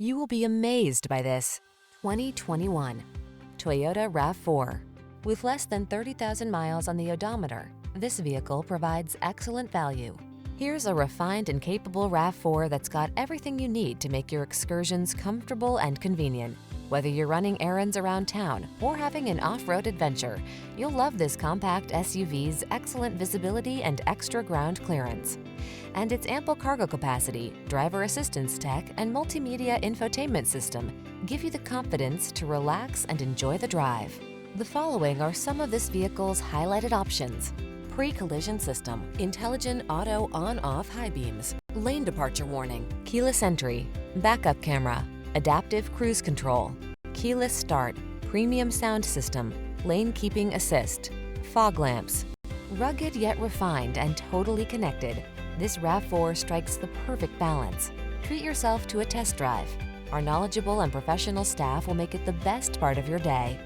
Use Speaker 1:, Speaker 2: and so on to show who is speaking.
Speaker 1: You will be amazed by this 2021 Toyota RAV4. With less than 30,000 miles on the odometer, this vehicle provides excellent value. Here's a refined and capable RAV4 that's got everything you need to make your excursions comfortable and convenient. Whether you're running errands around town or having an off-road adventure, you'll love this compact SUV's excellent visibility and extra ground clearance. And its ample cargo capacity, driver assistance tech, and multimedia infotainment system give you the confidence to relax and enjoy the drive. The following are some of this vehicle's highlighted options: pre-collision system, intelligent auto on-off high beams, lane departure warning, keyless entry, backup camera, adaptive cruise control, keyless start, premium sound system, lane keeping assist, fog lamps. Rugged yet refined and totally connected, this RAV4 strikes the perfect balance. Treat yourself to a test drive. Our knowledgeable and professional staff will make it the best part of your day.